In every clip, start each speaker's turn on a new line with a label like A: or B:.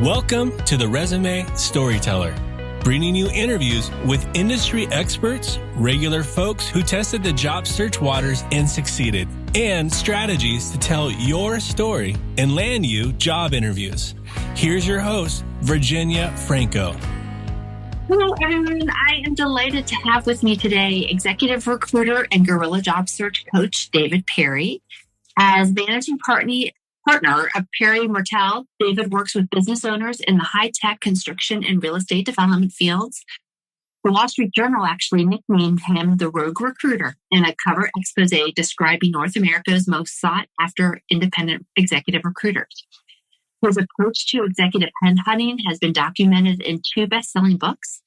A: Welcome to the Resume Storyteller, bringing you interviews with industry experts, regular folks who tested the job search waters and succeeded, and strategies to tell your story and land you job interviews. Here's your host, Virginia Franco.
B: Hello, everyone. I am delighted to have with me today executive recruiter and Guerrilla job search coach, David Perry. As managing partner of Perry-Martel, David works with business owners in the high-tech construction and real estate development fields. The Wall Street Journal actually nicknamed him the Rogue Recruiter in a cover expose describing North America's most sought-after independent executive recruiters. His approach to executive headhunting has been documented in 2 best-selling books,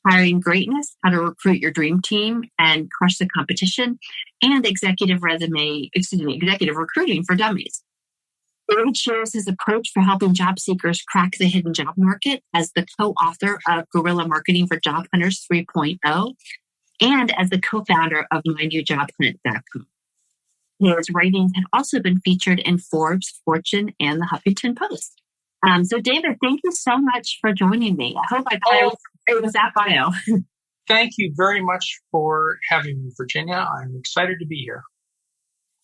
B: Hiring Greatness, How to Recruit Your Dream Team and Crush the Competition, and Executive Recruiting for Dummies. David shares his approach for helping job seekers crack the hidden job market as the co-author of Guerilla Marketing for Job Hunters 3.0 and as the co-founder of MyNewJobHunt.com. His writings have also been featured in Forbes, Fortune, and the Huffington Post. So, David, thank you so much for joining me. I hope it was that bio.
C: Thank you very much for having me, Virginia. I'm excited to be here.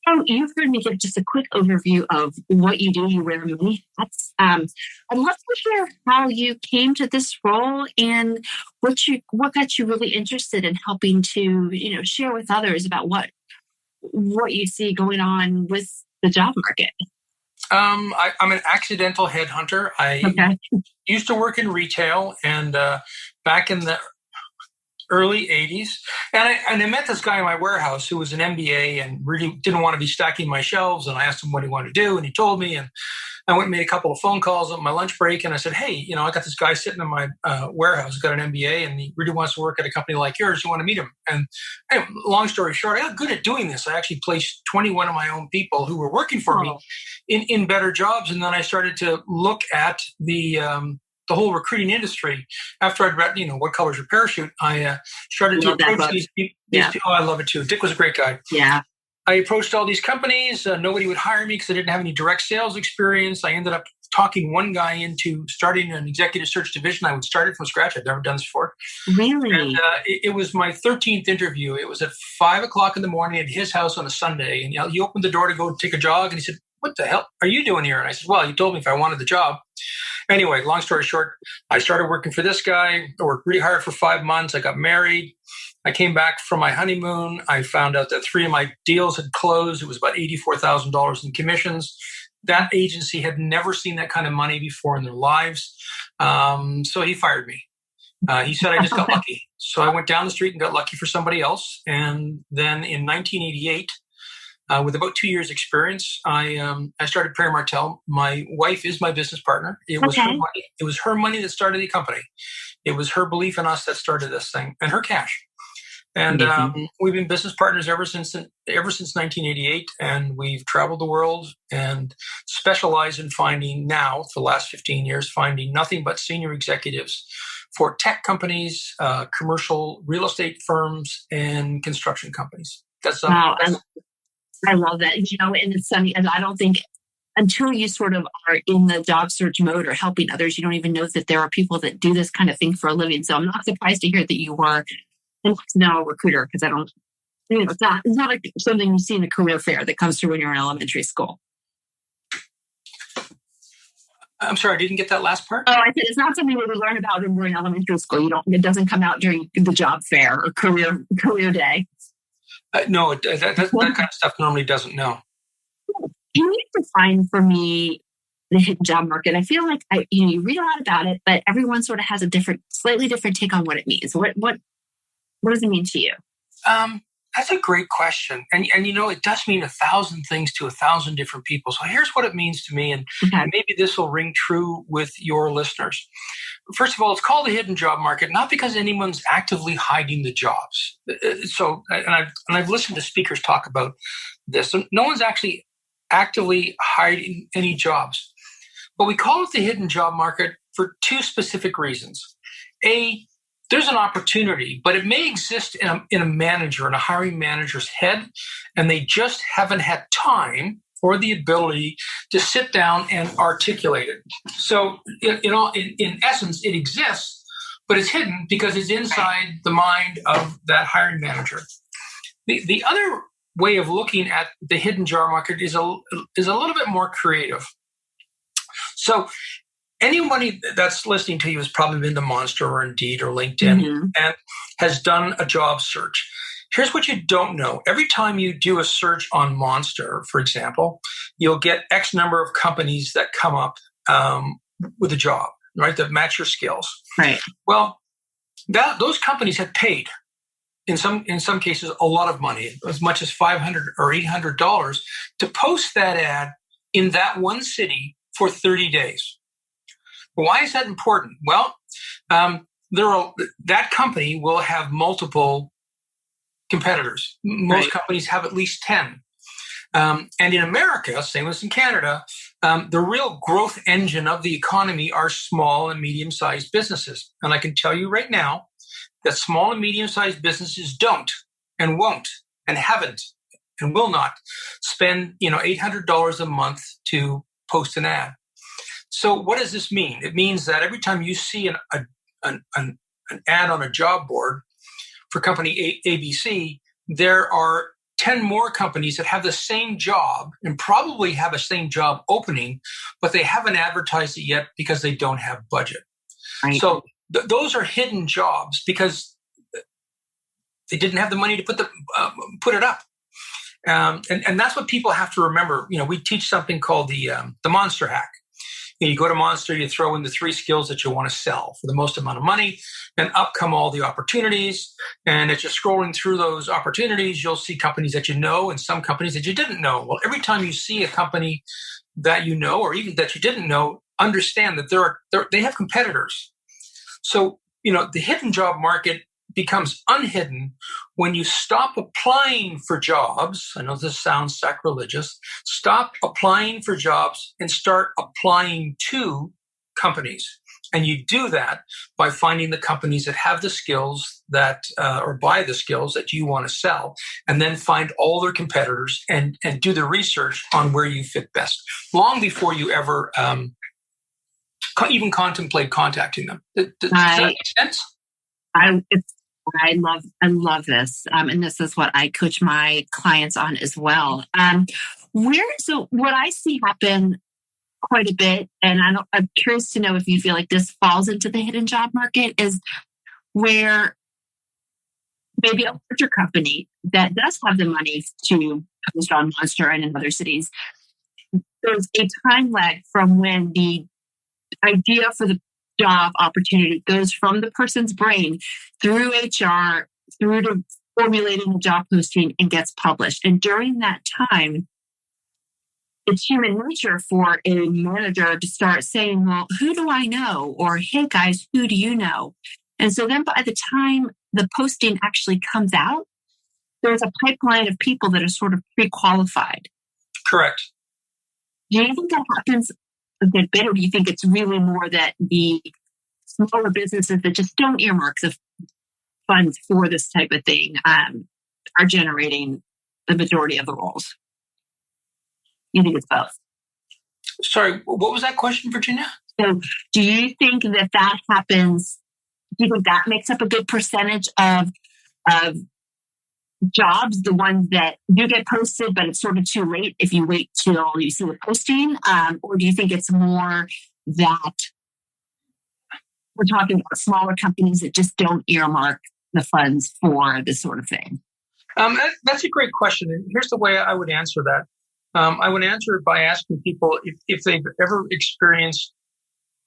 B: Oh, you've heard me give just a quick overview of what you do. You wear many hats. I'd love to hear how you came to this role and what got you really interested in helping to, share with others about what you see going on with the job market.
C: I'm an accidental headhunter. I used to work in retail and back in the early 80s. And I met this guy in my warehouse who was an MBA and really didn't want to be stacking my shelves. And I asked him what he wanted to do. And he told me, and I went and made a couple of phone calls on my lunch break. And I said, hey, I got this guy sitting in my warehouse, got an MBA, and he really wants to work at a company like yours. You want to meet him? And anyway, long story short, I got good at doing this. I actually placed 21 of my own people who were working for me in better jobs. And then I started to look at the whole recruiting industry. After I'd read, What Color's Your Parachute, I started to approach these people. Oh, I love it too. Dick was a great guy.
B: Yeah.
C: I approached all these companies. Nobody would hire me because I didn't have any direct sales experience. I ended up talking one guy into starting an executive search division. I would start it from scratch. I'd never done this before.
B: Really?
C: And it was my 13th interview. It was at 5 o'clock in the morning at his house on a Sunday. And he opened the door to go take a jog. And he said, what the hell are you doing here? And I said, well, you told me if I wanted the job. Anyway, long story short, I started working for this guy. I worked really hard for 5 months. I got married. I came back from my honeymoon. I found out that 3 of my deals had closed. It was about $84,000 in commissions. That agency had never seen that kind of money before in their lives. So he fired me. He said I just got lucky. So I went down the street and got lucky for somebody else. And then in 1988, with about 2 years experience, I started Perry-Martel. My wife is my business partner. It was her money. It was her money that started the company. It was her belief in us that started this thing, and her cash. And we've been business partners ever since 1988, and we've traveled the world and specialized in finding now, for the last 15 years, finding nothing but senior executives for tech companies, commercial real estate firms, and construction companies.
B: Wow. I love that. And it's funny, and I don't think until you sort of are in the job search mode or helping others, you don't even know that there are people that do this kind of thing for a living. So I'm not surprised to hear that you were now a recruiter, because I don't, it's not like something you see in a career fair that comes through when you're in elementary school.
C: I'm sorry, I didn't get that last part.
B: Oh, I said it's not something that we learn about when we're in elementary school. It doesn't come out during the job fair or career day.
C: No, that kind of stuff normally doesn't know.
B: Can you define for me the hidden job market? I feel like you read a lot about it, but everyone sort of has a slightly different take on what it means. What does it mean to you?
C: That's a great question. And it does mean 1,000 things to 1,000 different people. So here's what it means to me. And maybe this will ring true with your listeners. First of all, it's called the hidden job market, not because anyone's actively hiding the jobs. I've listened to speakers talk about this. So no one's actually actively hiding any jobs. But we call it the hidden job market for 2 specific reasons. There's an opportunity, but it may exist in a manager, in a hiring manager's head, and they just haven't had time or the ability to sit down and articulate it. So, in essence, it exists, but it's hidden because it's inside the mind of that hiring manager. The other way of looking at the hidden job market is a little bit more creative. So anybody that's listening to you has probably been to Monster or Indeed or LinkedIn and has done a job search. Here's what you don't know. Every time you do a search on Monster, for example, you'll get X number of companies that come up with a job, right, that match your skills.
B: Right.
C: Well, those companies have paid, in some cases, a lot of money, as much as $500 or $800 to post that ad in that one city for 30 days. Why is that important? Well, that company will have multiple competitors. Most companies have at least 10. And in America, same as in Canada, the real growth engine of the economy are small and medium-sized businesses. And I can tell you right now that small and medium-sized businesses don't and won't and haven't and will not spend $800 a month to post an ad. So what does this mean? It means that every time you see an ad on a job board for company ABC, there are 10 more companies that have the same job and probably have a same job opening, but they haven't advertised it yet because they don't have budget. Right. So those are hidden jobs because they didn't have the money to put it up. And that's what people have to remember. We teach something called the Monster Hack. You go to Monster, you throw in the 3 skills that you want to sell for the most amount of money, and up come all the opportunities. And as you're scrolling through those opportunities, you'll see companies that you know and some companies that you didn't know. Well, every time you see a company that you know or even that you didn't know, understand that they have competitors. So, the hidden job market becomes unhidden when you stop applying for jobs. I know this sounds sacrilegious. Stop applying for jobs and start applying to companies. And you do that by finding the companies that have the skills that, or buy the skills that you want to sell, and then find all their competitors and do the research on where you fit best, long before you ever even contemplate contacting them. Does that make sense?
B: I love this. And this is what I coach my clients on as well. So what I see happen quite a bit, and I'm curious to know if you feel like this falls into the hidden job market, is where maybe a larger company that does have the money to post on Monster and in other cities, there's a time lag from when the idea for the job opportunity goes from the person's brain through HR, through to formulating the job posting, and gets published. And during that time, it's human nature for a manager to start saying, well, who do I know? Or, hey guys, who do you know? And so then by the time the posting actually comes out, there's a pipeline of people that are sort of pre-qualified.
C: Correct.
B: Do you think that happens a good bit, or do you think it's really more that the smaller businesses that just don't earmark the funds for this type of thing are generating the majority of the roles? You think it's both?
C: Sorry, what was that question, Virginia?
B: So do you think that happens? Do you think that makes up a good percentage of jobs, the ones that do get posted, but it's sort of too late if you wait till you see the posting? Or do you think it's more that we're talking about smaller companies that just don't earmark the funds for this sort of thing?
C: That's a great question. And here's the way I would answer that. I would answer it by asking people if they've ever experienced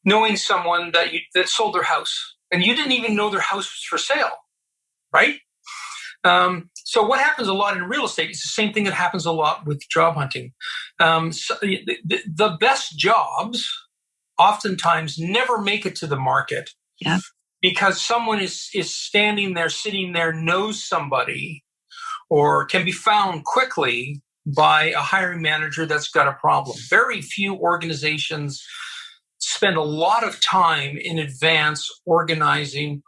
C: knowing someone that sold their house and you didn't even know their house was for sale, right? So what happens a lot in real estate is the same thing that happens a lot with job hunting. So the best jobs oftentimes never make it to the market because someone is standing there, sitting there, knows somebody, or can be found quickly by a hiring manager that's got a problem. Very few organizations spend a lot of time in advance organizing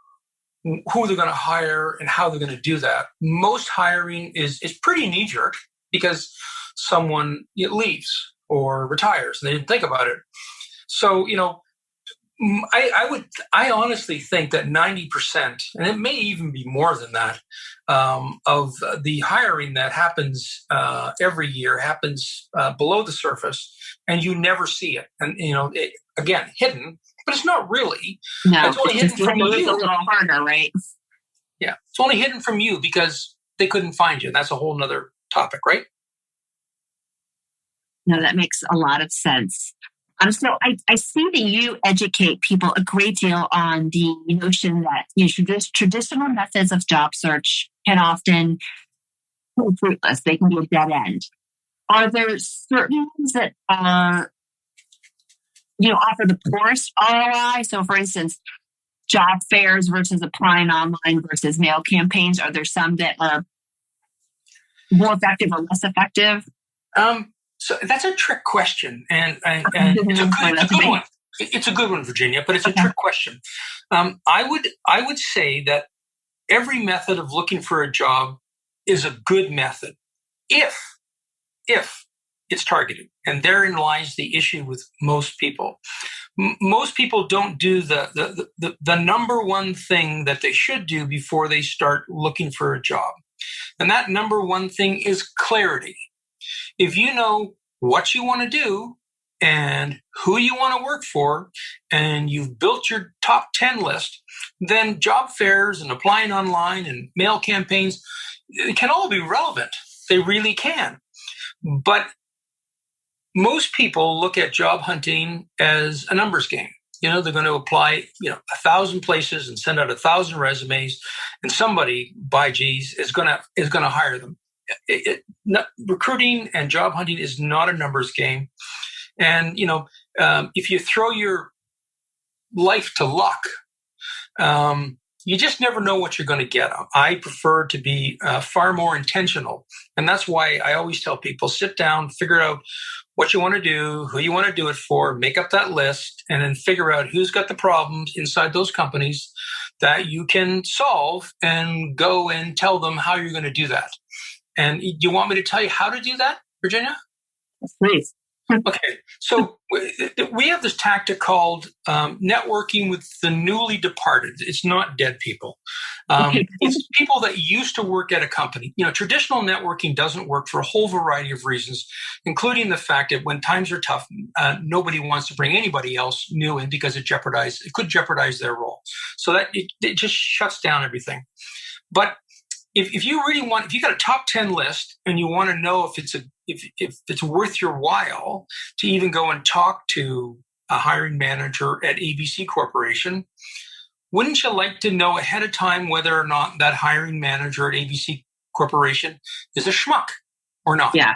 C: who they're going to hire and how they're going to do that. Most hiring is pretty knee-jerk because someone leaves or retires and they didn't think about it. So, I honestly think that 90%, and it may even be more than that, of the hiring that happens every year happens below the surface, and you never see it. And again, hidden, but it's not really.
B: No,
C: it's only hidden from you.
B: It's a little harder, right?
C: Yeah, it's only hidden from you because they couldn't find you. That's a whole nother topic, right?
B: No, that makes a lot of sense. So I see that you educate people a great deal on the notion that traditional methods of job search can often be fruitless. They can be a dead end. Are there certain ones that are, offer the poorest ROI? So, for instance, job fairs versus applying online versus mail campaigns. Are there some that are more effective or less effective?
C: So that's a trick question, and it's a good one. It's a good one, Virginia, but it's a trick question. I would say that every method of looking for a job is a good method if it's targeted, and therein lies the issue with most people. Most people don't do the number one thing that they should do before they start looking for a job, and that number one thing is clarity. If you know what you want to do and who you want to work for, and you've built your top 10 list, then job fairs and applying online and mail campaigns can all be relevant. They really can. But most people look at job hunting as a numbers game. They're going to apply, 1,000 places and send out 1,000 resumes, and somebody, by geez, is going to hire them. Recruiting and job hunting is not a numbers game. And, if you throw your life to luck, you just never know what you're going to get. I prefer to be far more intentional. And that's why I always tell people, sit down, figure out what you want to do, who you want to do it for, make up that list, and then figure out who's got the problems inside those companies that you can solve, and go and tell them how you're going to do that. And do you want me to tell you how to do that, Virginia?
B: Please.
C: Okay. So we have this tactic called networking with the newly departed. It's not dead people. It's people that used to work at a company. Traditional networking doesn't work for a whole variety of reasons, including the fact that when times are tough, nobody wants to bring anybody else new in because it could jeopardize their role. So that it just shuts down everything. But if you got a top 10 list and you want to know if it's worth your while to even go and talk to a hiring manager at ABC Corporation, wouldn't you like to know ahead of time whether or not that hiring manager at ABC Corporation is a schmuck or not?
B: Yeah.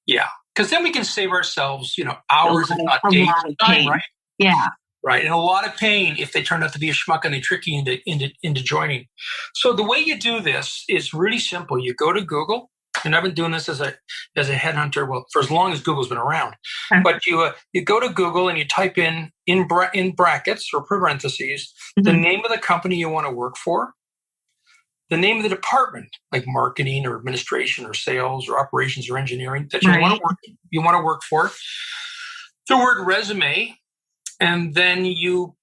C: Yeah. Because then we can save ourselves, hours and not days of time, right?
B: Yeah.
C: Right. And a lot of pain if they turn out to be a schmuck and they trick you into joining. So the way you do this is really simple. You go to Google, and I've been doing this as a headhunter, well, for as long as Google's been around. Okay. But you go to Google and you type in brackets or parentheses, the name of the company you want to work for, the name of the department, like marketing or administration or sales or operations or engineering that you want to work for, the word resume, and then you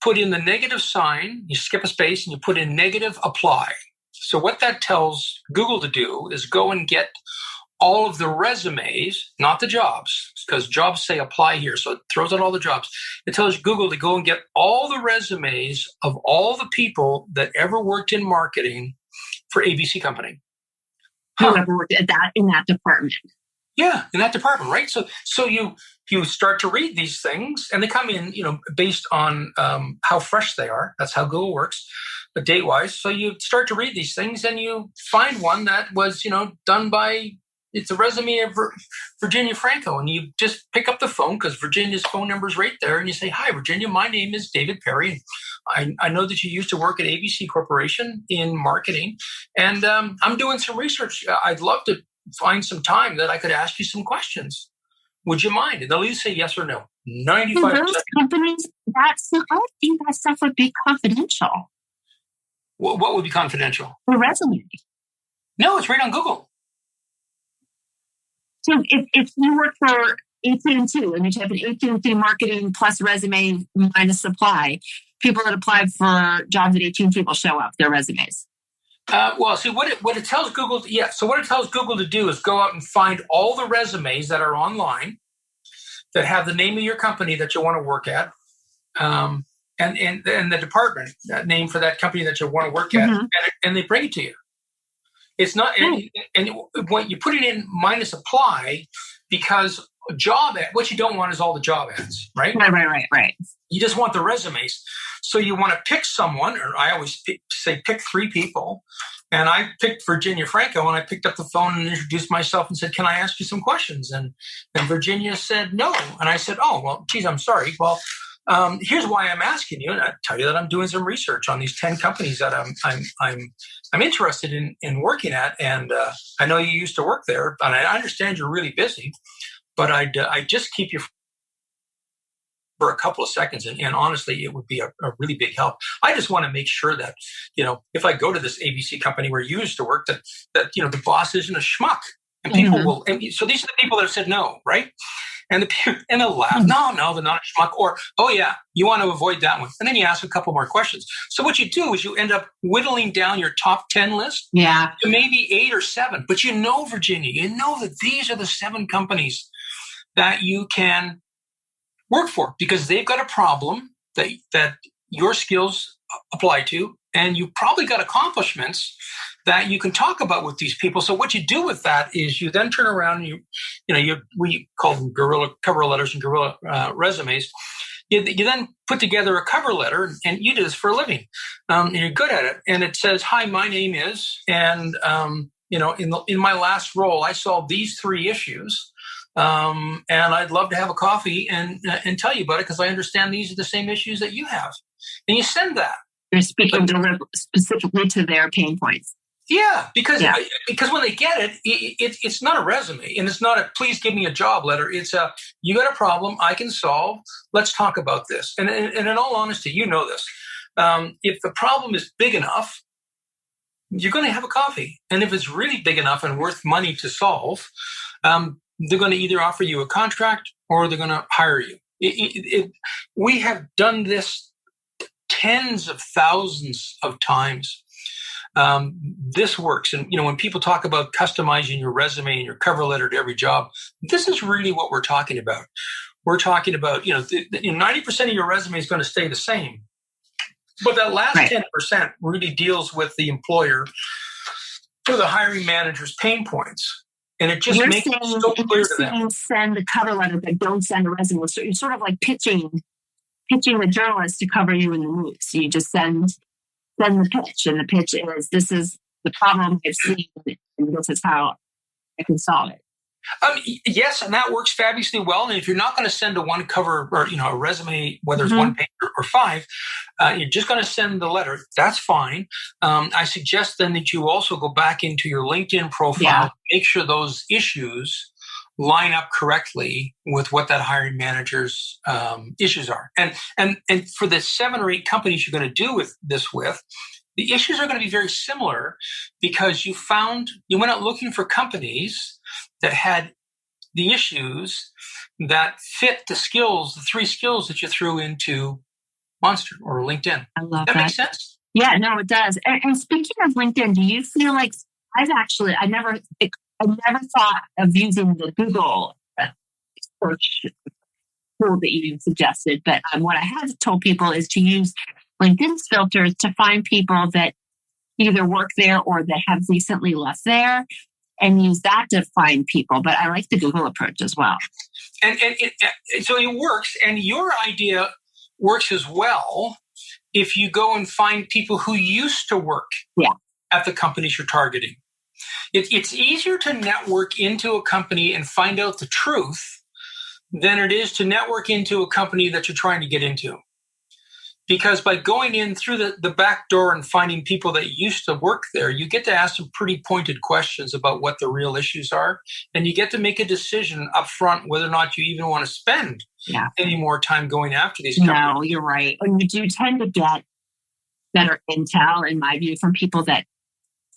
C: put in the negative sign, you skip a space, and you put in negative apply. So what that tells Google to do is go and get all of the resumes, not the jobs, because jobs say apply here, so it throws out all the jobs. It tells Google to go and get all the resumes of all the people that ever worked in marketing for ABC Company.
B: Whoever worked in that department.
C: Yeah, in that department, right? So you start to read these things, and they come in, based on how fresh they are. That's how Google works, date-wise. So you start to read these things, and you find one that was, done by. It's a resume of Virginia Franco, and you just pick up the phone because Virginia's phone number is right there, and you say, "Hi, Virginia. My name is David Perry. I know that you used to work at ABC Corporation in marketing, and I'm doing some research. I'd love to find some time that I could ask you some questions. Would you mind?" And they'll either say yes or no. 95%.
B: Those companies, I think that stuff would be confidential.
C: What would be confidential?
B: The resume.
C: No, it's right on Google.
B: So if you work for AT&T and you have an AT&T marketing plus resume minus supply, people that applied for jobs at AT&T will show up their resumes.
C: Well, see what it tells Google. So what it tells Google to do is go out and find all the resumes that are online that have the name of your company that you want to work at, and the department that name for that company that you want to work at, and they bring it to you. It's not, and when you put it in minus apply, because job ad, what you don't want is all the job ads, right?
B: Right.
C: You just want the resumes. So you want to pick someone, or I always say pick 3 people. And I picked Virginia Franco, and I picked up the phone and introduced myself and said, "Can I ask you some questions?" And Virginia said no. And I said, "Oh, well, geez, I'm sorry. Well, here's why I'm asking you." And I tell you that I'm doing some research on these 10 companies that I'm interested in working at. And I know you used to work there, and I understand you're really busy, but I just keep you for a couple of seconds. And honestly, it would be a really big help. I just want to make sure that, if I go to this ABC company where you used to work, that the boss isn't a schmuck. And people will, and so these are the people that have said no, right? And they'll laugh. No, they're not a schmuck. Or, oh yeah, you want to avoid that one. And then you ask a couple more questions. So what you do is you end up whittling down your top 10 list to maybe 8 or 7. But Virginia, that these are the 7 companies that you can work for because they've got a problem that your skills apply to, and you've probably got accomplishments that you can talk about with these people. So what you do with that is you then turn around and we call them Guerilla cover letters and Guerilla resumes. You then put together a cover letter, and you do this for a living, and you're good at it. And it says, "Hi, my name is," and in my last role, I solved these 3 issues. And I'd love to have a coffee and tell you about it because I understand these are the same issues that you have. And you send that.
B: You're speaking specifically to their pain points.
C: Yeah, because when they get it, it's not a resume, and it's not a "please give me a job" letter. It's a "you got a problem I can solve. Let's talk about this." And in all honesty, this. If the problem is big enough, you're going to have a coffee. And if it's really big enough and worth money to solve, they're going to either offer you a contract or they're going to hire you. We have done this tens of thousands of times. This works. And, when people talk about customizing your resume and your cover letter to every job, this is really what we're talking about. We're talking about, 90% of your resume is going to stay the same. But that last 10% really deals with the employer or the hiring manager's pain points. And it just makes it so clear to them.
B: Send the cover letter, but don't send a resume. So you're sort of like pitching the journalist to cover you in the news. So you just send the pitch, and the pitch is, "This is the problem I've seen, and this is how I can solve it."
C: Yes, and that works fabulously well. And if you're not going to send a one cover or a resume, whether it's 1 page or 5, you're just going to send the letter. That's fine. I suggest then that you also go back into your LinkedIn profile, make sure those issues line up correctly with what that hiring manager's issues are. And for the 7 or 8 companies you're going to do this with, the issues are going to be very similar because you went out looking for companies that had the issues that fit the 3 skills that you threw into Monster or LinkedIn.
B: I love
C: that. Makes sense?
B: Yeah, no, it does. And speaking of LinkedIn, do you feel like I never thought of using the Google search tool that you suggested, but what I have told people is to use LinkedIn's filters to find people that either work there or that have recently left there, and use that to find people. But I like the Google approach as well.
C: And so it works, and your idea works as well if you go and find people who used to work at the companies you're targeting. It's easier to network into a company and find out the truth than it is to network into a company that you're trying to get into. Because by going in through the back door and finding people that used to work there, you get to ask some pretty pointed questions about what the real issues are. And you get to make a decision up front whether or not you even want to spend any more time going after these companies.
B: No, you're right. And you do tend to get better intel, in my view, from people that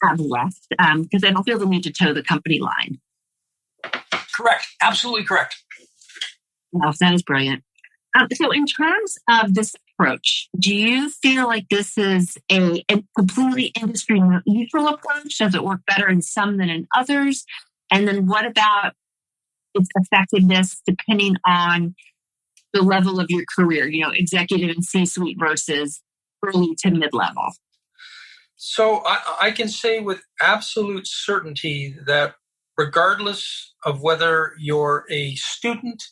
B: have left because they don't feel the need to toe the company line.
C: Correct. Absolutely correct.
B: Wow, that is brilliant. So in terms of this approach, do you feel like this is a completely industry neutral approach? Does it work better in some than in others? And then what about its effectiveness depending on the level of your career, executive and C-suite versus early to mid-level?
C: So I can say with absolute certainty that regardless of whether you're a student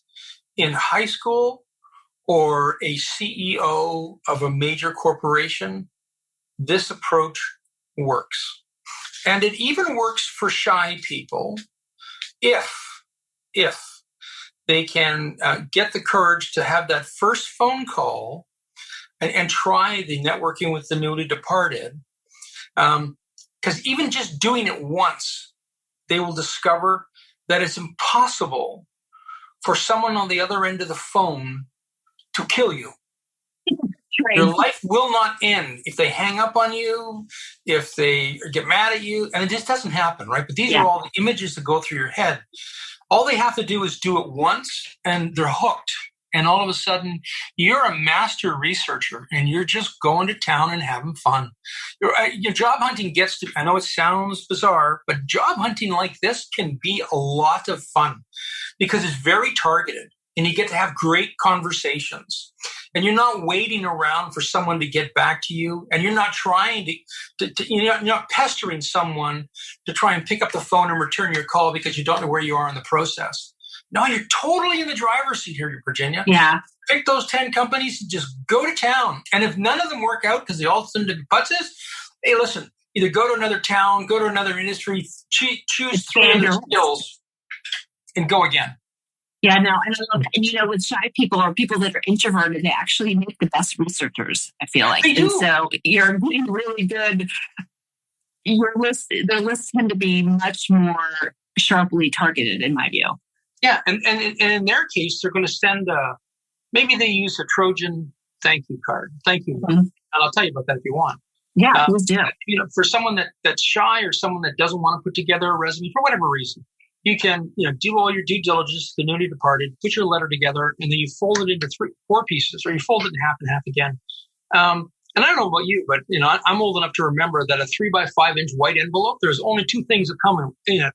C: in high school or a CEO of a major corporation, this approach works. And it even works for shy people if they can get the courage to have that first phone call and try the networking with the newly departed. Because even just doing it once, they will discover that it's impossible for someone on the other end of the phone to kill you. Your life will not end if they hang up on you, if they get mad at you, and it just doesn't happen, right? But these are all the images that go through your head. All they have to do is do it once, and they're hooked. And all of a sudden, you're a master researcher, and you're just going to town and having fun. Your job hunting gets to, I know it sounds bizarre, but job hunting like this can be a lot of fun because it's very targeted, and you get to have great conversations. And you're not waiting around for someone to get back to you, and you're not trying you're not pestering someone to try and pick up the phone and return your call because you don't know where you are in the process. No, you're totally in the driver's seat here, Virginia.
B: Yeah.
C: Pick those 10 companies and just go to town. And if none of them work out because they all seem to be putzes, hey, listen, either go to another town, go to another industry, choose 3 other skills, and go again.
B: Yeah, no, and I love that. And with shy people or people that are introverted, they actually make the best researchers, I feel like.
C: They do.
B: And so you're being really good. Their lists tend to be much more sharply targeted, in my view.
C: Yeah, and in their case, they're going to send maybe they use a Trojan thank you card. Thank you. Mm-hmm. And I'll tell you about that if you want.
B: Yeah, please do.
C: For someone that's shy or someone that doesn't want to put together a resume for whatever reason, you can do all your due diligence, the newly departed, put your letter together, and then you fold it into 4 pieces, or you fold it in half and half again. And I don't know about you, but I'm old enough to remember that a 3x5 inch white envelope, there's only 2 things that come in it.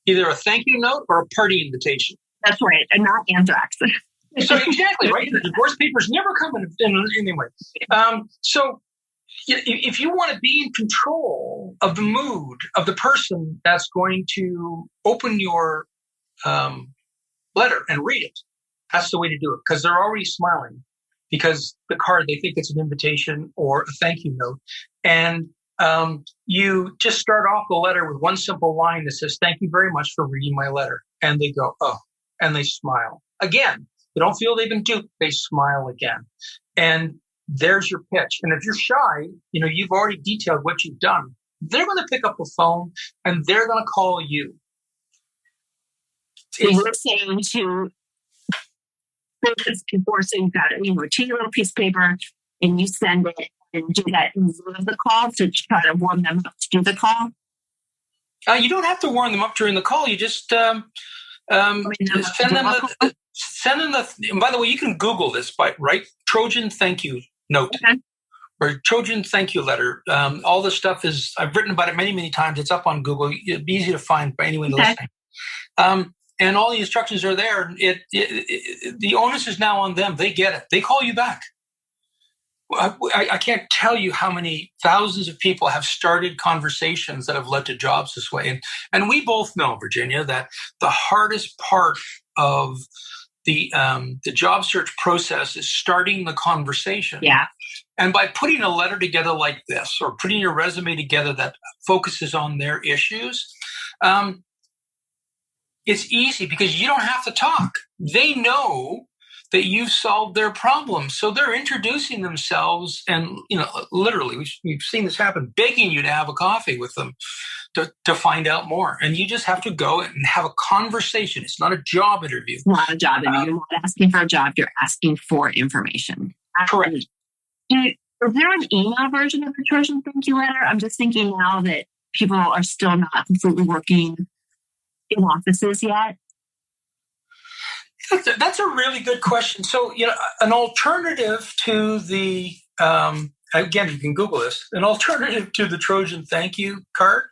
C: Either a thank you note or a party invitation.
B: That's right, and not anthrax.
C: So exactly, right? The divorce papers never come in anyway. So if you want to be in control of the mood of the person that's going to open your letter and read it, that's the way to do it, because they're already smiling because the card, they think it's an invitation or a thank you note. And you just start off the letter with one simple line that says, "Thank you very much for reading my letter." And they go, "Oh," and they smile. Again, they don't feel they've been duped. They smile again. And there's your pitch. And if you're shy, you've already detailed what you've done. They're going to pick up the phone and they're going to call you.
B: So you're saying to focus before, so you've got take a little piece of paper and you send it and do that in lieu of the call to try to warm them up to do the call? You
C: don't have to warm them up during the call. You just send them the. And by the way, you can Google this, right? Trojan thank you note. Okay. Or Trojan thank you letter. All this stuff I've written about it many, many times. It's up on Google. It'd be easy to find by anyone listening. And all the instructions are there. The onus is now on them. They get it. They call you back. I can't tell you how many thousands of people have started conversations that have led to jobs this way. And we both know, Virginia, that the hardest part of the job search process is starting the conversation.
B: Yeah.
C: And by putting a letter together like this, or putting your resume together that focuses on their issues, it's easy because you don't have to talk. They know that you've solved their problem. So they're introducing themselves and, literally, we've seen this happen, begging you to have a coffee with them to find out more. And you just have to go and have a conversation. It's not a job interview.
B: It's not a job interview. You're not asking for a job. You're asking for information.
C: Correct.
B: Is there an email version of the Trojan thank you letter? I'm just thinking now that people are still not completely working in offices yet.
C: That's a really good question. So, an alternative to the, again, you can Google this, an alternative to the Trojan thank you card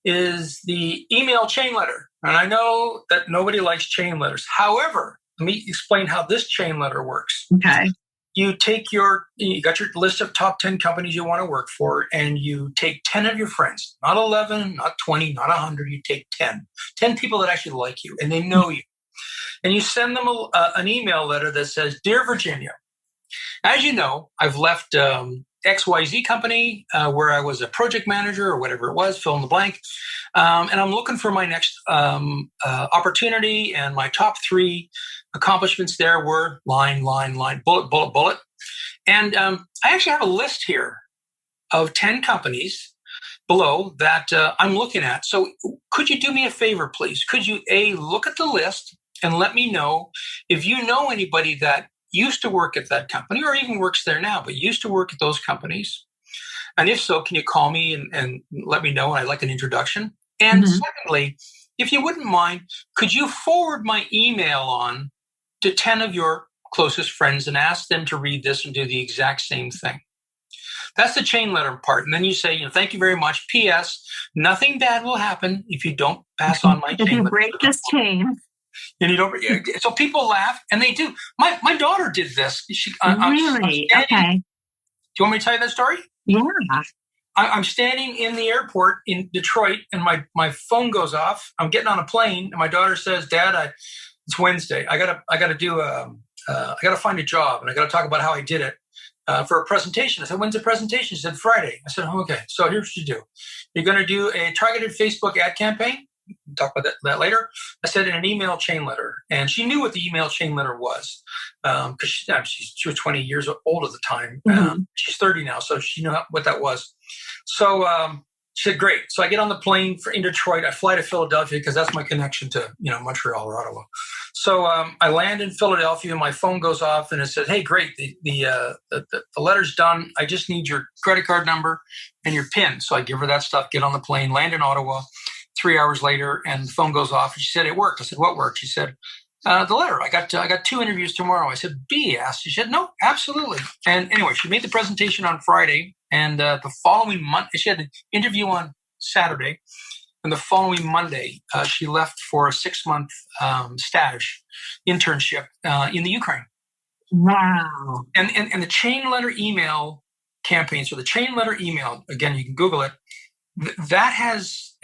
C: is the email chain letter. And I know that nobody likes chain letters. However, let me explain how this chain letter works.
B: Okay.
C: You got your list of top 10 companies you want to work for, and you take 10 of your friends, not 11, not 20, not 100. You take 10 people that actually like you and they know you. And you send them an email letter that says, Dear Virginia, as you know, I've left XYZ company where I was a project manager or whatever it was, fill in the blank. And I'm looking for my next opportunity. And my top 3 accomplishments there were line, bullet. And I actually have a list here of 10 companies below that I'm looking at. So could you do me a favor, please? Could you, look at the list and let me know if you know anybody that used to work at that company or even works there now, but used to work at those companies? And if so, can you call me and let me know? I'd like an introduction. And secondly, if you wouldn't mind, could you forward my email on to 10 of your closest friends and ask them to read this and do the exact same thing? That's the chain letter part. And then you say, thank you very much. P.S. Nothing bad will happen if you don't pass on my chain letter.
B: If you break this chain.
C: And you don't. So people laugh, and they do. My daughter did this.
B: Really? Okay.
C: Do you want me to tell you that story?
B: Yeah.
C: I'm standing in the airport in Detroit, and my phone goes off. I'm getting on a plane, and my daughter says, "Dad, it's Wednesday. I gotta find a job, and I gotta talk about how I did it for a presentation." I said, "When's the presentation?" She said, "Friday." I said, "Oh, okay. So here's what you do. You're going to do a targeted Facebook ad campaign. We'll talk about that later." I said, in an email chain letter. And she knew what the email chain letter was because she was 20 years old at the time. She's 30 now, so she knew what that was. So she said, great. So I get on the plane in Detroit. I fly to Philadelphia because that's my connection to Montreal or Ottawa. So I land in Philadelphia, and my phone goes off, and it says, "Hey, great, the letter's done. I just need your credit card number and your PIN." So I give her that stuff, get on the plane, land in Ottawa. 3 hours later, and the phone goes off, and she said, "It worked." I said, "What worked?" She said, "The letter. I got 2 interviews tomorrow." I said, "BS." She said, "No, absolutely." And anyway, she made the presentation on Friday, and the following month, she had the interview on Saturday, and the following Monday, she left for a 6-month stage internship in the Ukraine.
B: Wow!
C: And the chain letter email campaign. So the chain letter email, again, you can Google it.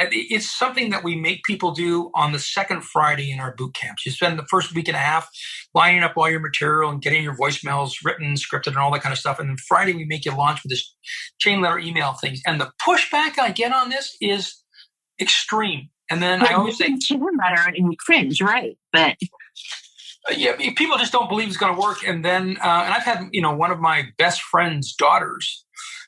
C: It's something that we make people do on the second Friday in our boot camps. You spend the first week and a half lining up all your material and getting your voicemails written, scripted, and all that kind of stuff. And then Friday, we make you launch with this chain letter email thing. And the pushback I get on this is extreme. And then I always say,
B: chain letter and you cringe, right? But
C: yeah, people just don't believe it's going to work. And then, and I've had, one of my best friend's daughters,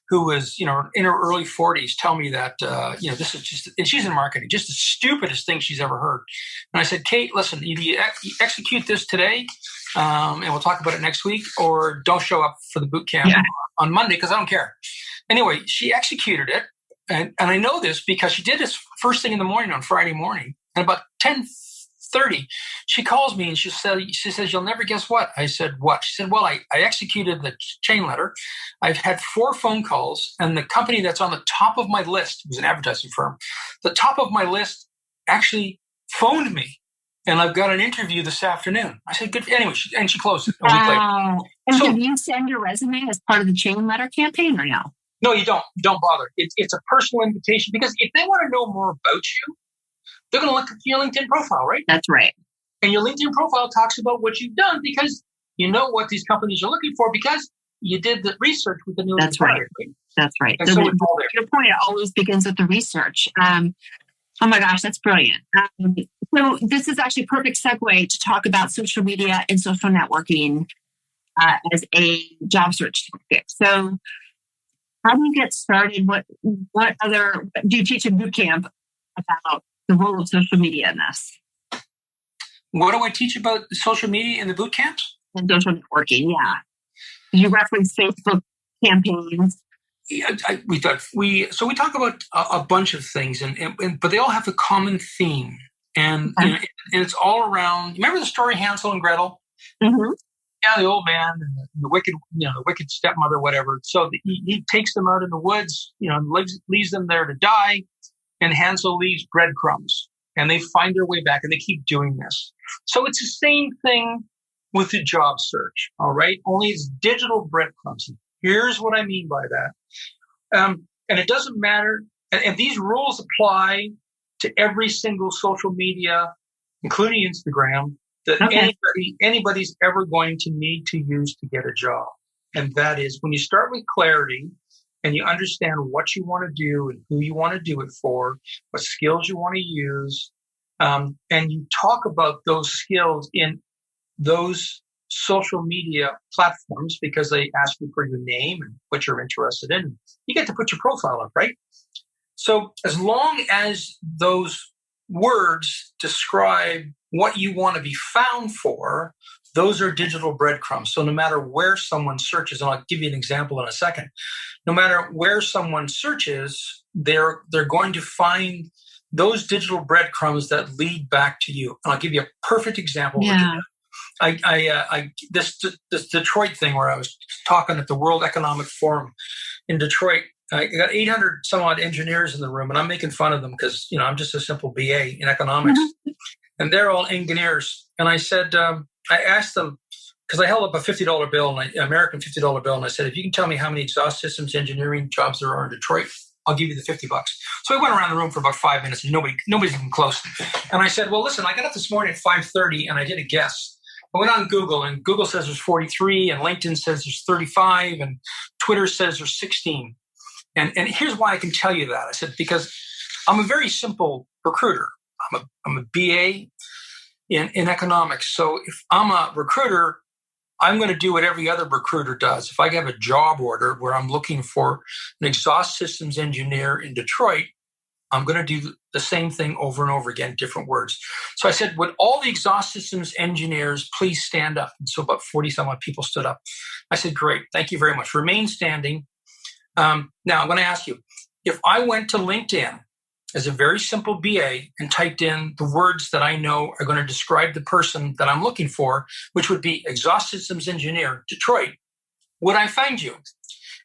C: who was, in her early 40s, tell me that, this is just, and she's in marketing, just the stupidest thing she's ever heard. And I said, "Kate, listen, either you execute this today, and we'll talk about it next week, or don't show up for the boot camp on Monday, because I don't care." Anyway, she executed it. And I know this because she did this first thing in the morning on Friday morning. And about 10:30, she calls me and she says, "You'll never guess what." I said, "What?" She said, "Well, I executed the chain letter. I've had 4 phone calls, and the company that's on the top of my list," it was an advertising firm, "the top of my list actually phoned me, and I've got an interview this afternoon." I said, "Good." Anyway, she closed it a week later.
B: And so, did you send your resume as part of the chain letter campaign or no?
C: No, you don't. Don't bother. It's a personal invitation, because if they want to know more about you, they're going to look at your LinkedIn profile, right?
B: That's right.
C: And your LinkedIn profile talks about what you've done, because you know what these companies are looking for, because you did the research with the new.
B: That's right. That's right.
C: And so it's all there.
B: Your point, it always begins with the research. Oh my gosh, that's brilliant. So this is actually a perfect segue to talk about social media and social networking as a job search tactic. So how do you get started? What other do you teach in boot camp about the role of social media in this?
C: What do I teach about social media in the boot camps?
B: And social networking, yeah. You reference Facebook campaigns.
C: Yeah, we talk about a bunch of things, but they all have a common theme. And,
B: Okay.
C: and it's all around. Remember the story Hansel and Gretel?
B: Mm-hmm.
C: Yeah, the old man and the wicked stepmother, whatever. So he takes them out in the woods, and leaves them there to die. And Hansel leaves breadcrumbs, and they find their way back, and they keep doing this. So it's the same thing with the job search. All right, only it's digital breadcrumbs. Here's what I mean by that. And it doesn't matter. And these rules apply to every single social media, including Instagram, that anybody's ever going to need to use to get a job. And that is when you start with clarity and you understand what you want to do and who you want to do it for, what skills you want to use, and you talk about those skills in those social media platforms because they ask you for your name and what you're interested in. You get to put your profile up, right? So as long as those words describe what you want to be found for, those are digital breadcrumbs. So no matter where someone searches, and I'll give you an example in a second, no matter where someone searches, they're going to find those digital breadcrumbs that lead back to you. And I'll give you a perfect example.
B: Yeah.
C: This Detroit thing where I was talking at the World Economic Forum in Detroit. I got 800 some odd engineers in the room, and I'm making fun of them because I'm just a simple BA in economics, and they're all engineers. And I said, I asked them because I held up a $50 bill, an American $50 bill, and I said, if you can tell me how many exhaust systems engineering jobs there are in Detroit, I'll give you the $50. So I went around the room for about 5 minutes, and nobody's even close. And I said, well, listen, I got up this morning at 5:30, and I did a guess. I went on Google, and Google says there's 43, and LinkedIn says there's 35, and Twitter says there's 16. And here's why I can tell you that. I said, because I'm a very simple recruiter. I'm a BA in economics. So if I'm a recruiter, I'm going to do what every other recruiter does. If I have a job order where I'm looking for an exhaust systems engineer in Detroit, I'm going to do the same thing over and over again, different words. So I said, would all the exhaust systems engineers please stand up? And so about 40 some odd people stood up. I said, great, thank you very much. Remain standing. Now I'm going to ask you, if I went to LinkedIn as a very simple BA and typed in the words that I know are going to describe the person that I'm looking for, which would be exhaust systems engineer, Detroit, would I find you?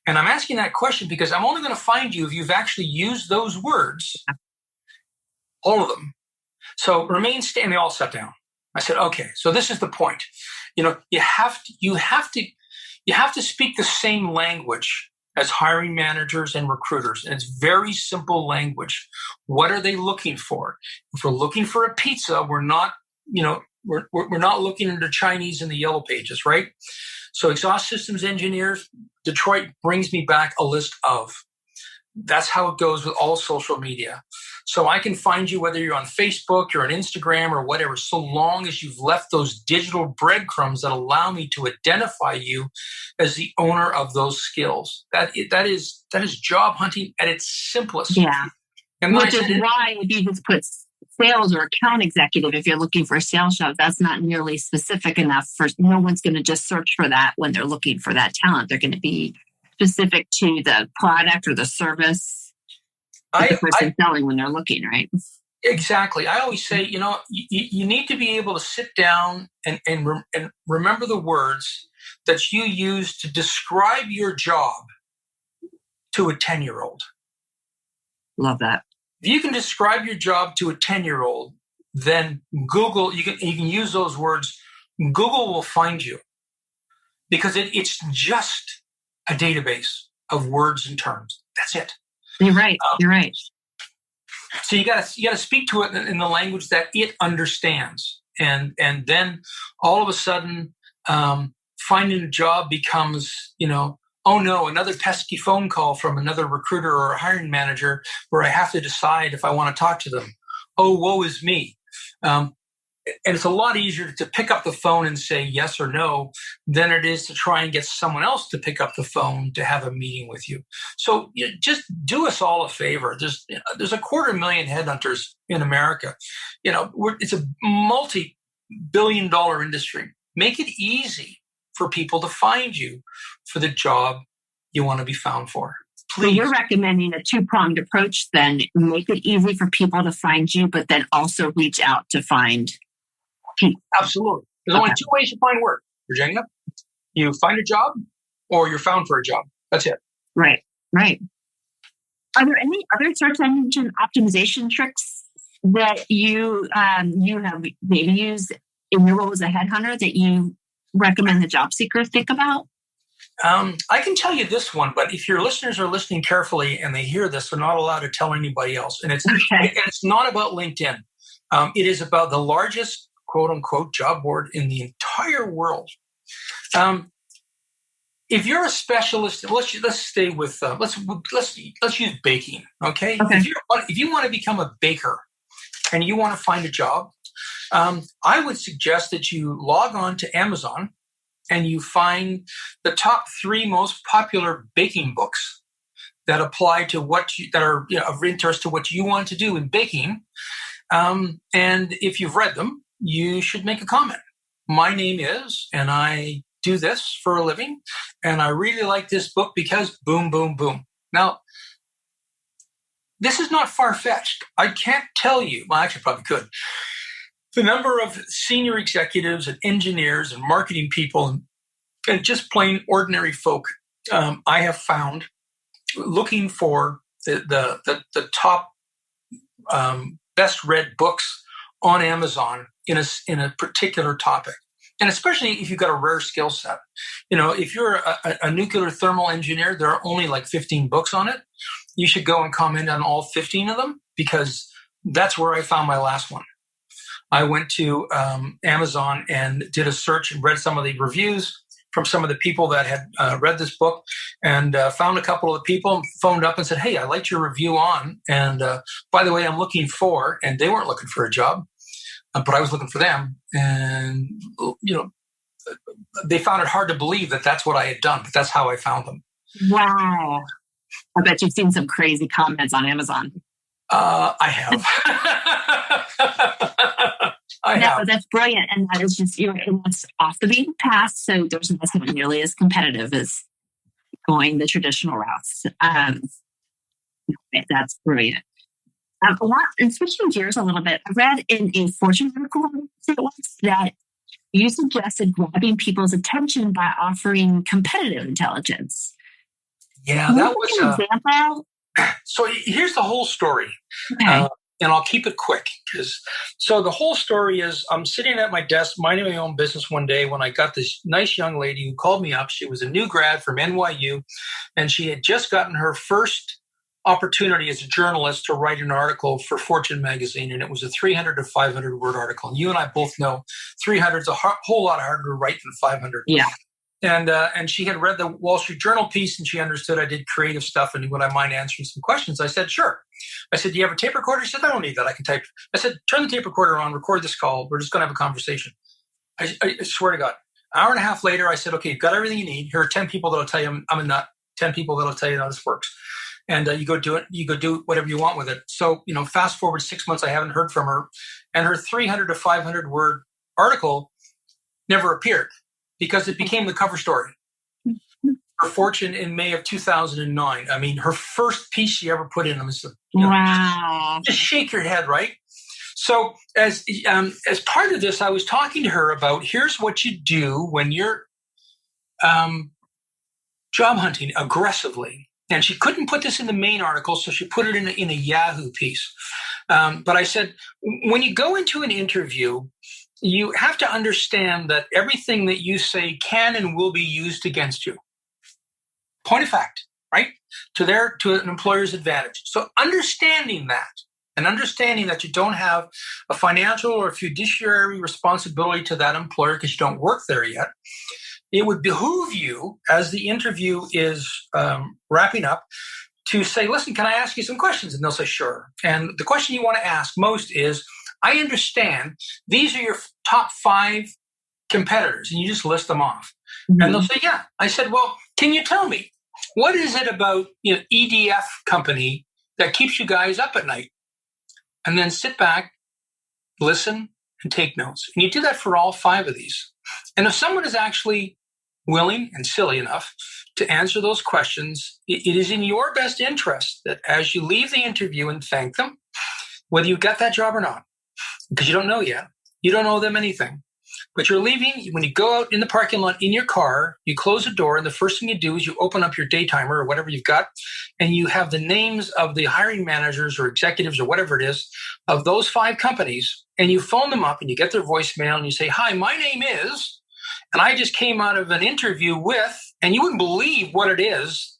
C: And I'm asking that question because I'm only going to find you if you've actually used those words, all of them. So remain standing. They all sat down. I said, okay, so this is the point. You have to speak the same language as hiring managers and recruiters. And it's very simple language. What are they looking for? If we're looking for a pizza, we're not looking into Chinese in the yellow pages, right? So exhaust systems engineers, Detroit brings me back a list of. That's how it goes with all social media. So I can find you whether you're on Facebook, you're on Instagram or whatever, so long as you've left those digital breadcrumbs that allow me to identify you as the owner of those skills. That is job hunting at its simplest.
B: Yeah.
C: And
B: which is why if you just put sales or account executive, if you're looking for a sales job, that's not nearly specific enough for no one's going to just search for that when they're looking for that talent. They're going to be specific to the product or the service that the person selling when they're looking, right?
C: Exactly. I always say, you need to be able to sit down and remember the words that you use to describe your job to a 10-year-old.
B: Love that.
C: If you can describe your job to a 10-year-old, then Google, you can use those words. Google will find you because it's just a database of words and terms. That's it.
B: You're right. You're right.
C: So you got to speak to it in the language that it understands, and then all of a sudden, finding a job becomes, oh no, another pesky phone call from another recruiter or a hiring manager where I have to decide if I want to talk to them. Oh, woe is me. And it's a lot easier to pick up the phone and say yes or no than it is to try and get someone else to pick up the phone to have a meeting with you. So just do us all a favor. There's 250,000 headhunters in America. It's a multi-billion-dollar industry. Make it easy for people to find you for the job you want to be found for.
B: So you're recommending a two-pronged approach then. Make it easy for people to find you, but then also reach out to find people.
C: Absolutely. There's only two ways to find work, Virginia. You find a job or you're found for a job. That's it.
B: Right. Are there any other search engine optimization tricks that you have maybe used in your role as a headhunter that you recommend the job seeker think about?
C: I can tell you this one, but if your listeners are listening carefully and they hear this, they're not allowed to tell anybody else. And it's not about LinkedIn. It is about the largest quote unquote job board in the entire world. If you're a specialist, let's stay with let's use baking. Okay. If you want to become a baker and you want to find a job, I would suggest that you log on to Amazon and you find the top 3 most popular baking books that apply to that are of interest to what you want to do in baking. And if you've read them, you should make a comment. My name is, and I do this for a living, and I really like this book because boom, boom, boom. Now, this is not far-fetched. I can't tell you, well, actually probably could, the number of senior executives and engineers and marketing people and just plain ordinary folk I have found looking for the top best read books on Amazon in a particular topic. And especially if you've got a rare skill set. If you're a nuclear thermal engineer, there are only like 15 books on it. You should go and comment on all 15 of them because that's where I found my last one. I went to Amazon and did a search and read some of the reviews from some of the people that had read this book and found a couple of the people, phoned up and said, hey, I liked your review on. And by the way, I'm looking for, and they weren't looking for a job. But I was looking for them, and they found it hard to believe that that's what I had done. But that's how I found them.
B: Wow! I bet you've seen some crazy comments on Amazon.
C: I have.
B: That's brilliant, and that is just it's off the beaten path. So there's not nearly as competitive as going the traditional routes. That's brilliant. And switching gears a little bit, I read in a Fortune article once that you suggested grabbing people's attention by offering competitive intelligence.
C: Yeah, that was
B: an example.
C: So here's the whole story,
B: okay.
C: And I'll keep it quick. So the whole story is I'm sitting at my desk minding my own business one day when I got this nice young lady who called me up. She was a new grad from NYU, and she had just gotten her first opportunity as a journalist to write an article for Fortune magazine, and it was a 300 to 500 word article. And you and I both know 300 is a whole lot harder to write than 500.
B: Yeah.
C: And she had read the Wall Street Journal piece, and she understood I did creative stuff, and would I mind answering some questions? I said, sure. I said, do you have a tape recorder? She said, I don't need that. I can type. I said, turn the tape recorder on, record this call. We're just going to have a conversation. I swear to God. An hour and a half later, I said, okay, you've got everything you need. Here are 10 people that'll tell you I'm a nut. 10 people that'll tell you how this works. And you go do it. You go do whatever you want with it. So, fast forward 6 months, I haven't heard from her. And her 300 to 500 word article never appeared because it became the cover story for Fortune in May of 2009. I mean, her first piece she ever put in.
B: Wow.
C: Just shake your head, right? So as part of this, I was talking to her about here's what you do when you're job hunting aggressively. And she couldn't put this in the main article, so she put it in a Yahoo piece. But I said, when you go into an interview, you have to understand that everything that you say can and will be used against you. Point of fact, right? To an employer's advantage. So understanding that, and understanding that you don't have a financial or fiduciary responsibility to that employer because you don't work there yet, it would behoove you, as the interview is wrapping up, to say, listen, can I ask you some questions? And they'll say, sure. And the question you want to ask most is, I understand these are your top 5 competitors, and you just list them off. Mm-hmm. And they'll say, yeah. I said, well, can you tell me, what is it about EDF company that keeps you guys up at night? And then sit back, listen, and take notes. And you do that for all 5 of these. And if someone is actually willing and silly enough to answer those questions, it is in your best interest that as you leave the interview and thank them, whether you got that job or not, because you don't know yet, you don't owe them anything. But you're leaving, when you go out in the parking lot in your car, you close the door, and the first thing you do is you open up your daytimer or whatever you've got, and you have the names of the hiring managers or executives or whatever it is of those 5 companies, and you phone them up and you get their voicemail and you say, "Hi, my name is, and I just came out of an interview with," and you wouldn't believe what it is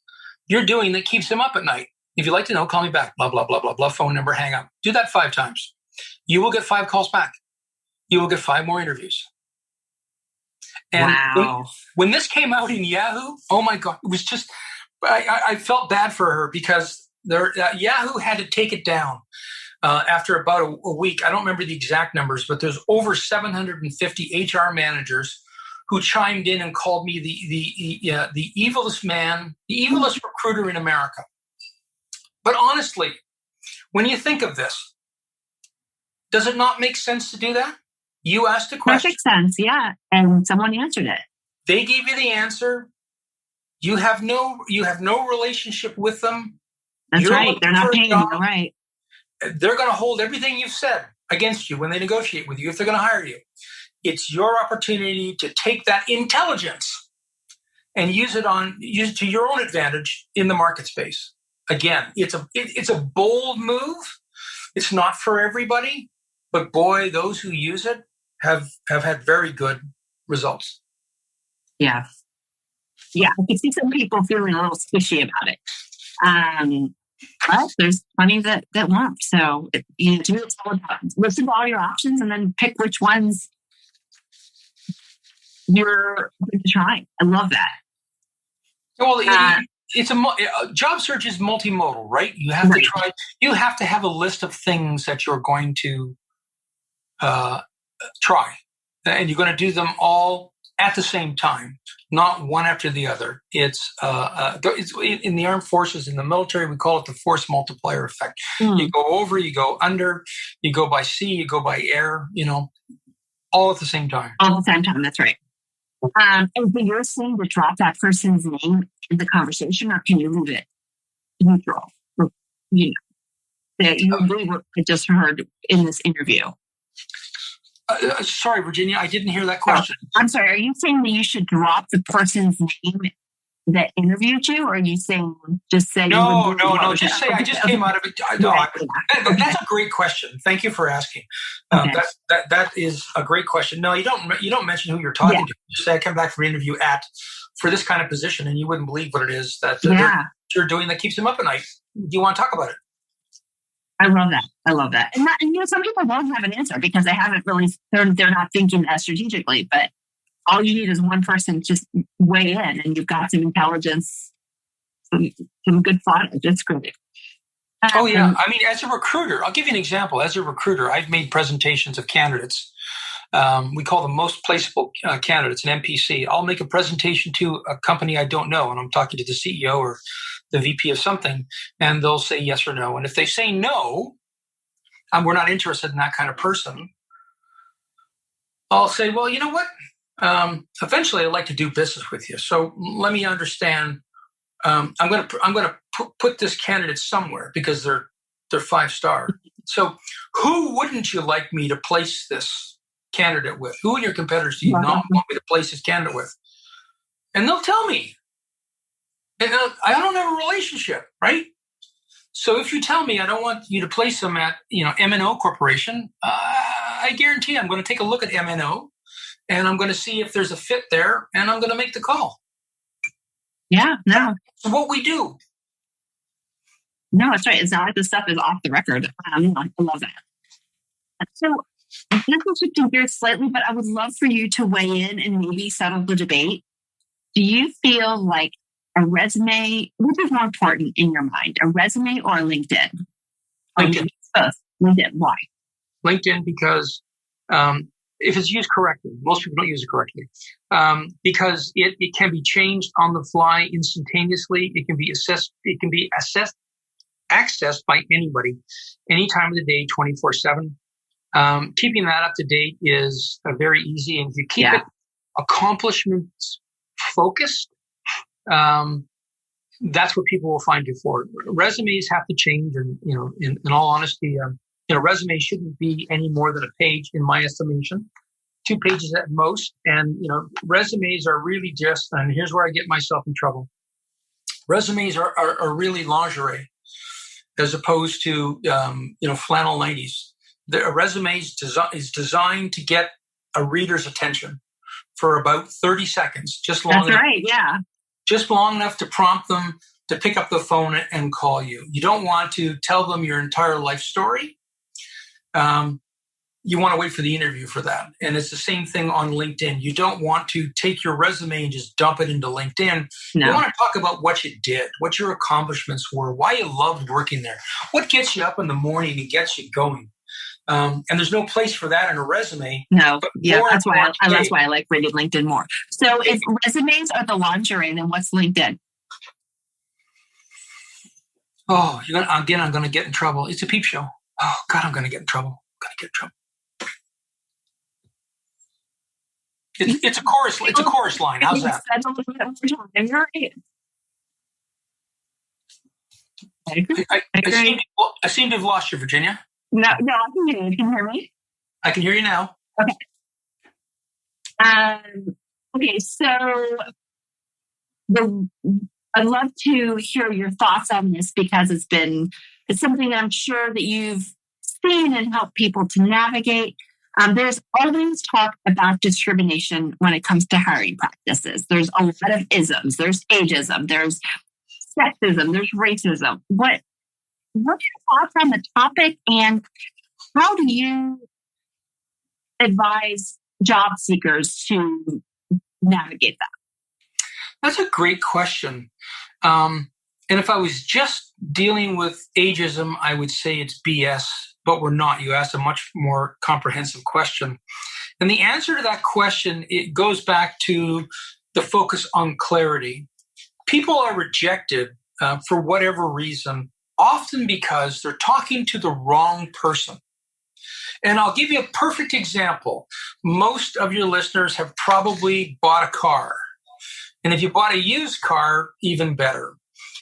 C: you're doing that keeps them up at night. If you'd like to know, call me back, blah, blah, blah, blah, blah, phone number, hang up. Do that 5 times. You will get 5 calls back. You will get 5 more interviews. And
B: wow.
C: when this came out in Yahoo, oh my God, it was just, I felt bad for her because Yahoo had to take it down after about a week. I don't remember the exact numbers, but there's over 750 HR managers who chimed in and called me the evilest man, the evilest recruiter in America. But honestly, when you think of this, does it not make sense to do that? You asked a question.
B: Perfect sense, yeah. And someone answered it.
C: They gave you the answer. You have no relationship with them.
B: That's right. They're not paying you, right?
C: They're going to hold everything you've said against you when they negotiate with you if they're going to hire you. It's your opportunity to take that intelligence and use it to your own advantage in the market space. Again, it's a bold move. It's not for everybody, but boy, those who use it have had very good results.
B: Yeah. Yeah, I can see some people feeling a little squishy about it. But there's plenty that won't. So, to me, it's all about listen to all your options and then pick which ones you're going to try. I love that.
C: Well, it's a job search is multimodal, right? You have to try. You have to have a list of things that you're going to try, and you're going to do them all at the same time, not one after the other. It's in the armed forces, in the military, we call it the force multiplier effect. You go over, you go under, you go by sea, you go by air, all at the same time.
B: All at the same time, that's right. And so you're saying to drop that person's name in the conversation, or can you leave it neutral? That you really what I just heard in this interview.
C: Sorry, Virginia, I didn't hear that question.
B: I'm sorry. Are you saying that you should drop the person's name that interviewed you, or are you saying just say?
C: No. Just say I just came out of it. That's a great question. Thank you for asking. That is a great question. No, you don't mention who you're talking to. You say I come back from an interview for this kind of position, and you wouldn't believe what it is that you're doing that keeps them up at night. Do you want to talk about it?
B: I love that. And some people won't have an answer because they haven't really, they're not thinking that strategically, but all you need is one person just weigh in and you've got some intelligence, some good thought. It's great.
C: Oh yeah. I mean, as a recruiter, I'll give you an example. As a recruiter, I've made presentations of candidates. We call them most placeable candidates, an MPC. I'll make a presentation to a company I don't know, and I'm talking to the CEO or the VP of something, and they'll say yes or no. And if they say no, we're not interested in that kind of person, I'll say, well, you know what? Eventually, I'd like to do business with you. So let me understand. I'm going to put this candidate somewhere because they're 5-star. So who wouldn't you like me to place this candidate with? Who in your competitors do you not want me to place this candidate with? And they'll tell me. And I don't have a relationship, right? So if you tell me I don't want you to place them at, M&O Corporation, I guarantee I'm going to take a look at M&O and I'm going to see if there's a fit there and I'm going to make the call.
B: Yeah, no.
C: That's what we do.
B: No, that's right. It's not like this stuff is off the record. I love that. So I'm going to shift gears slightly, but I would love for you to weigh in and maybe settle the debate. Do you feel like a resume, which is more important in your mind, a resume or a LinkedIn?
C: LinkedIn.
B: LinkedIn. Why?
C: LinkedIn because if it's used correctly, most people don't use it correctly, because it can be changed on the fly instantaneously. It can be accessed by anybody, any time of the day, 24/7. Keeping that up to date is very easy, and if you keep it accomplishments focused, that's what people will find you for. Resumes have to change, and in all honesty, resumes shouldn't be any more than a page, in my estimation, 2 pages at most. And resumes are really just, and here's where I get myself in trouble. Resumes are really lingerie, as opposed to flannel 90s. A resume is designed to get a reader's attention for about 30 seconds, just long enough. Right, yeah. Just long enough to prompt them to pick up the phone and call you. You don't want to tell them your entire life story. You want to wait for the interview for that. And it's the same thing on LinkedIn. You don't want to take your resume and just dump it into LinkedIn. No. You want to talk about what you did, what your accomplishments were, why you loved working there, what gets you up in the morning and gets you going. And there's no place for that in a resume.
B: No, yeah, that's why I like reading LinkedIn more. So if resumes are the lingerie, then what's LinkedIn?
C: Oh, I'm going to get in trouble. It's a peep show. Oh God, I'm going to get in trouble. It's a chorus. It's a chorus line. How's that? I seem to have lost you, Virginia.
B: No, I can hear you. Can you hear me?
C: I can hear you now.
B: Okay. Okay, so I'd love to hear your thoughts on this, because it's something I'm sure that you've seen and helped people to navigate. There's always talk about discrimination when it comes to hiring practices. There's a lot of isms. There's ageism. There's sexism. There's racism. What's your thoughts on the topic, and how do you advise job seekers to navigate that?
C: That's a great question. And if I was just dealing with ageism, I would say it's BS, but we're not. You asked a much more comprehensive question. And the answer to that question, it goes back to the focus on clarity. People are rejected for whatever reason, often because they're talking to the wrong person. And I'll give you a perfect example. Most of your listeners have probably bought a car. And if you bought a used car, even better.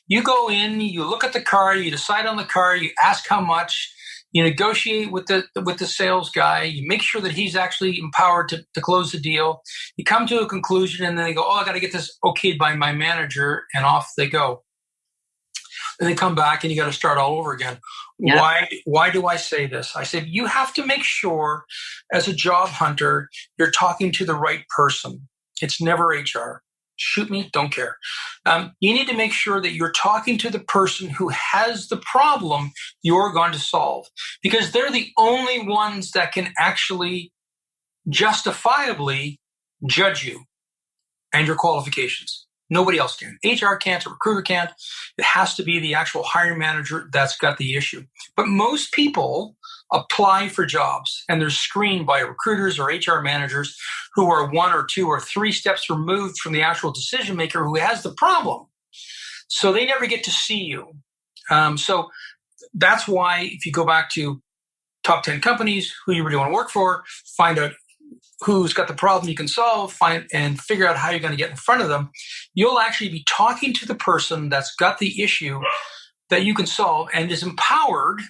C: You go in, you look at the car, you decide on the car, you ask how much, you negotiate with the sales guy, you make sure that he's actually empowered to close the deal. You come to a conclusion, and then they go, oh, I got to get this okayed by my manager, and off they go. Then they come back, and you got to start all over again. Yeah. Why do I say this? I said, you have to make sure as a job hunter, you're talking to the right person. It's never HR. Shoot me, don't care. You need to make sure that you're talking to the person who has the problem you're going to solve, because they're the only ones that can actually justifiably judge you and your qualifications. Nobody else can. HR can't, a recruiter can't. It has to be the actual hiring manager that's got the issue. But most people apply for jobs, and they're screened by recruiters or HR managers who are 1 or 2 or 3 steps removed from the actual decision maker who has the problem. So they never get to see you. So that's why, if you go back to top 10 companies, who you really want to work for, find out who's got the problem you can solve, and figure out how you're going to get in front of them, you'll actually be talking to the person that's got the issue that you can solve and is empowered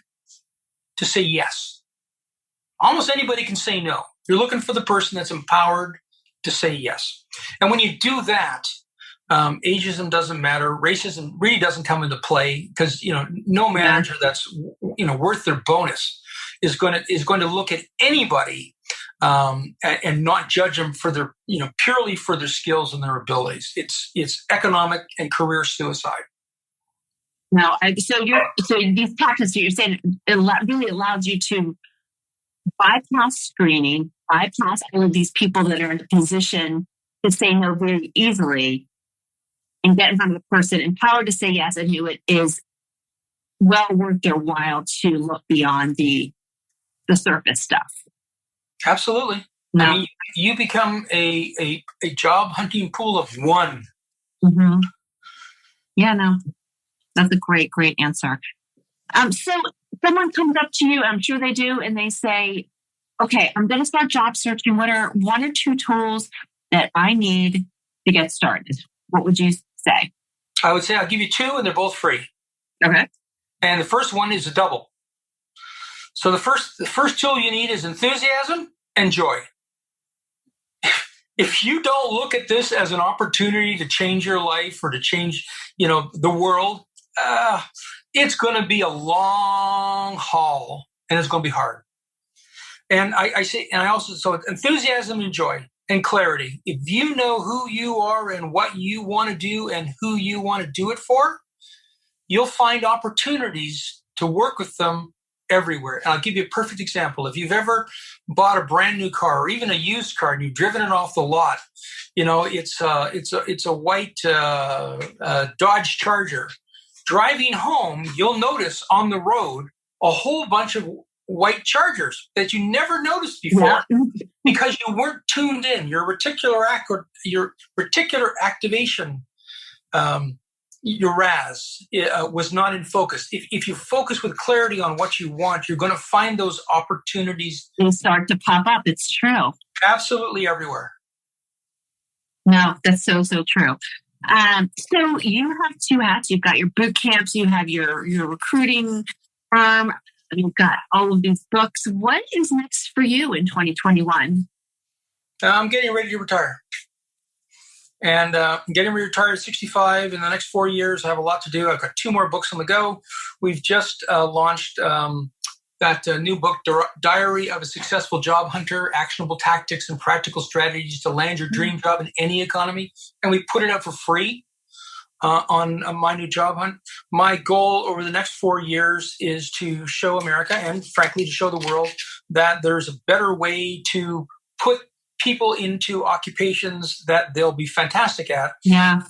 C: to say yes. Almost anybody can say no. You're looking for the person that's empowered to say yes. And when you do that, ageism doesn't matter. Racism really doesn't come into play, because no manager that's worth their bonus is going to look at anybody and not judge them for their purely for their skills and their abilities. It's economic and career suicide.
B: Now, so these tactics that you're saying, it really allows you to bypass screening, bypass all of these people that are in a position to say no very easily, and get in front of the person empowered to say yes, and who it is well worth their while to look beyond the surface stuff.
C: Absolutely. No. I mean, you become a job hunting pool of one.
B: Mm-hmm. Yeah, no. That's a great, great answer. So someone comes up to you, I'm sure they do, and they say, okay, I'm going to start job searching. What are 1 or 2 tools that I need to get started? What would you say?
C: I would say I'll give you 2, and they're both free.
B: Okay.
C: And the first one is a double. So the first tool you need is enthusiasm and joy. If you don't look at this as an opportunity to change your life or to change, the world, it's going to be a long haul, and it's going to be hard. And I also so enthusiasm and joy and clarity. If you know who you are and what you want to do and who you want to do it for, you'll find opportunities to work with them everywhere. And I'll give you a perfect example. If you've ever bought a brand new car or even a used car and you've driven it off the lot, it's a white Dodge Charger. Driving home, you'll notice on the road a whole bunch of white Chargers that you never noticed before because you weren't tuned in. Your reticular activation, your RAS was not in focus. If you focus with clarity on what you want, you're going to find those opportunities.
B: They start to pop up. It's true.
C: Absolutely everywhere.
B: No, that's so true. So you have 2 hats. You've got your boot camps. You have your recruiting firm. You've got all of these books. What is next for you in 2021?
C: I'm getting ready to retire. And I'm getting ready to retire at 65. In the next 4 years, I have a lot to do. I've got 2 more books on the go. We've just launched that new book, Diary of a Successful Job Hunter, Actionable Tactics and Practical Strategies to Land Your Dream Job in Any Economy. And we put it out for free on my new job hunt. My goal over the next 4 years is to show America and, frankly, to show the world that there's a better way to put people into occupations that they'll be fantastic at.
B: Yeah.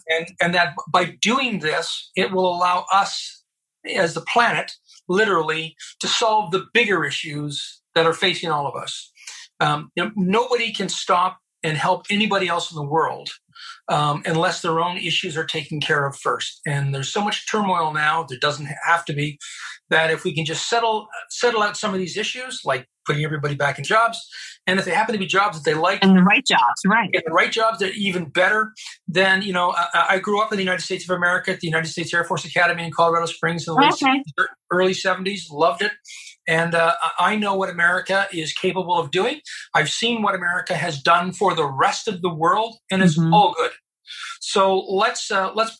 C: And that by doing this, it will allow us as the planet, literally, to solve the bigger issues that are facing all of us. Nobody can stop and help anybody else in the world unless their own issues are taken care of first. And there's so much turmoil now, there doesn't have to be, that if we can just settle out some of these issues, like putting everybody back in jobs, and if they happen to be jobs that they like,
B: and the right jobs, right?
C: And the right jobs that are even better, then, I grew up in the United States of America at the United States Air Force Academy in Colorado Springs in the early 70s, loved it. And I know what America is capable of doing. I've seen what America has done for the rest of the world, and it's all good. So let's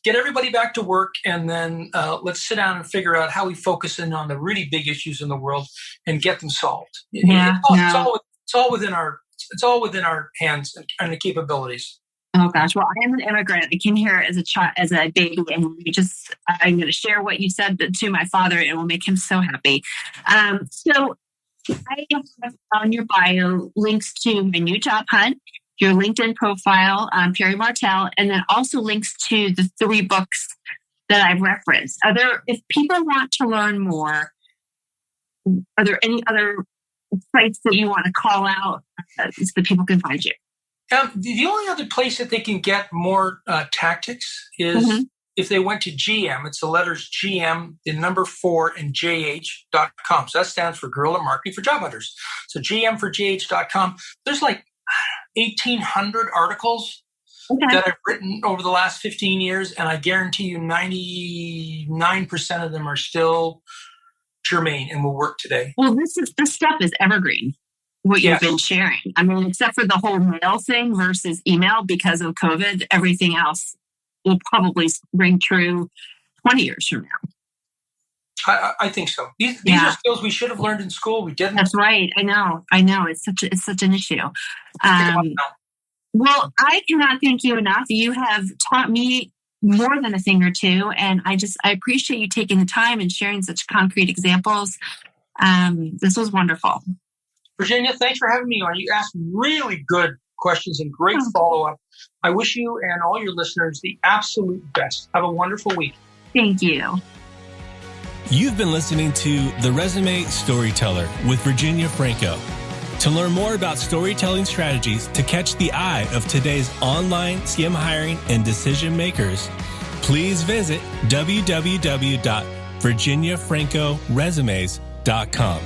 C: get everybody back to work, and then let's sit down and figure out how we focus in on the really big issues in the world and get them solved. It's all within our hands and the capabilities.
B: Oh gosh! Well, I am an immigrant. I came here as a baby, and I'm going to share what you said to my father, and it will make him so happy. So I have on your bio links to my new job hunt, your LinkedIn profile, Perry-Martel, and then also links to the 3 books that I've referenced. If people want to learn more, are there any other sites that you want to call out so that people can find you?
C: The only other place that they can get more tactics is if they went to GM. It's the letters GM, the number 4, and JH.com. So that stands for Guerrilla Marketing for Job Hunters. So GM for JH.com. There's like 1,800 articles that I've written over the last 15 years, and I guarantee you 99% of them are still germane and will work today.
B: Well, this stuff is evergreen, what you've been sharing. I mean, except for the whole mail thing versus email because of COVID, everything else will probably ring true 20 years from now.
C: I think so. These are skills we should have learned in school. We didn't.
B: That's right. I know. It's such an issue. Well, I cannot thank you enough. You have taught me more than a thing or two, and I appreciate you taking the time and sharing such concrete examples. This was wonderful.
C: Virginia, thanks for having me on. You asked really good questions and great follow-up. I wish you and all your listeners the absolute best. Have a wonderful week.
B: Thank you.
A: You've been listening to The Resume Storyteller with Virginia Franco. To learn more about storytelling strategies to catch the eye of today's online CM hiring and decision makers, please visit www.virginiafrancoresumes.com.